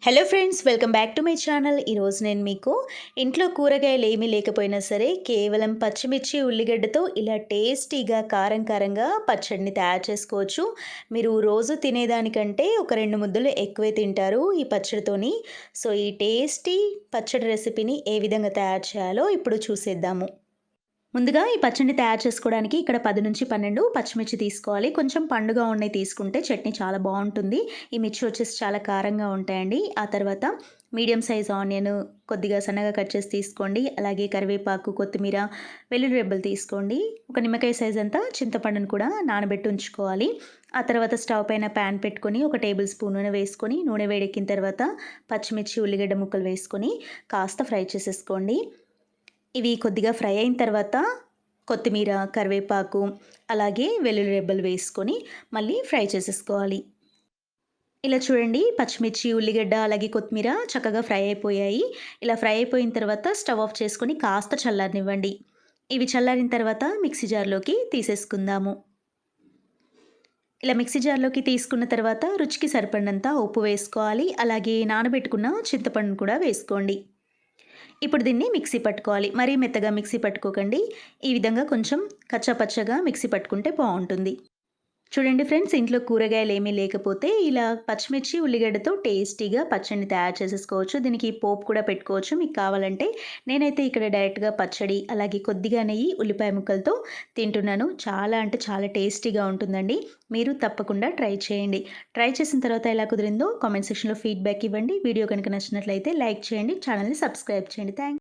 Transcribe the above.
Hello friends, welcome back to my channel. ఈరోజు నేను మీకు ఇంట్లో కూరగాయలు ఏమీ లేకపోయినా సరే కేవలం పచ్చిమిర్చి ఉల్లిగడ్డతో ఇలా టేస్టీగా కారం కారంగా పచ్చడిని తయారు చేసుకోవచ్చు. మీరు రోజు తినేదానికంటే ఒక 2 ముద్దలు ఎక్కువే తింటారు ఈ పచ్చడితోని. సో ఈ టేస్టీ పచ్చడి రెసిపీని ఏ విధంగా తయారు చేయాలో ఇప్పుడు చూసేద్దాము. ముందుగా ఈ పచ్చడిని తయారు చేసుకోవడానికి ఇక్కడ 10-12 పచ్చిమిర్చి తీసుకోవాలి. కొంచెం పండుగా ఉన్నయి తీసుకుంటే చట్నీ చాలా బావుంటుంది. ఈ మిర్చి వచ్చేసి చాలా కారంగా ఉంటాయండి. ఆ తర్వాత మీడియం సైజ్ ఆనియన్ కొద్దిగా సన్నగా కట్ చేసి తీసుకోండి. అలాగే కరివేపాకు, కొత్తిమీర, వెల్లుల్లి రెబ్బలు తీసుకోండి. ఒక నిమ్మకాయ సైజ్ అంతా చింతపండును కూడా నానబెట్టి ఉంచుకోవాలి. ఆ తర్వాత స్టవ్ పైన ప్యాన్ పెట్టుకొని ఒక టేబుల్ స్పూన్ నూనె వేసుకొని, నూనె వేడెక్కిన తర్వాత పచ్చిమిర్చి, ఉల్లిగడ్డ ముక్కలు వేసుకొని కాస్త ఫ్రై చేసేసుకోండి. ఇవి కొద్దిగా ఫ్రై అయిన తర్వాత కొత్తిమీర, కరివేపాకు, అలాగే వెల్లుల్లి రెబ్బలు వేసుకొని మళ్ళీ ఫ్రై చేసేసుకోవాలి. ఇలా చూడండి, పచ్చిమిర్చి, ఉల్లిగడ్డ అలాగే కొత్తిమీర చక్కగా ఫ్రై అయిపోయాయి. ఇలా ఫ్రై అయిపోయిన తర్వాత స్టవ్ ఆఫ్ చేసుకొని కాస్త చల్లారనివ్వండి. ఇవి చల్లారిన తర్వాత మిక్సీ జార్లోకి తీసేసుకుందాము. ఇలా మిక్సీ జార్లోకి తీసుకున్న తర్వాత రుచికి సరిపడినంత ఉప్పు వేసుకోవాలి. అలాగే నానబెట్టుకున్న చింతపండును కూడా వేసుకోండి. ఇప్పుడు దీన్ని మిక్సీ పట్టుకోవాలి. మరీ మెత్తగా మిక్సీ పట్టుకోకండి. ఈ విధంగా కొంచెం కచ్చాపచ్చగా మిక్సీ పట్టుకుంటే బావుంటుంది. చూడండి ఫ్రెండ్స్, ఇంట్లో కూరగాయలు ఏమీ లేకపోతే ఇలా పచ్చిమిర్చి, ఉల్లిగడ్డతో టేస్టీగా పచ్చడిని తయారు చేసేసుకోవచ్చు. దీనికి పోపు కూడా పెట్టుకోవచ్చు మీకు కావాలంటే. నేనైతే ఇక్కడ డైరెక్ట్‌గా పచ్చడి, అలాగే కొద్దిగా నెయ్యి, ఉల్లిపాయ ముక్కలతో తింటున్నాను. చాలా అంటే చాలా టేస్టీగా ఉంటుందండి. మీరు తప్పకుండా ట్రై చేయండి. ట్రై చేసిన తర్వాత ఎలా కుదిరిందో కామెంట్ సెక్షన్‌లో ఫీడ్‌బ్యాక్ ఇవ్వండి. వీడియో కనుక నచ్చినట్లయితే లైక్ చేయండి. ఛానల్‌ని సబ్స్క్రైబ్ చేయండి.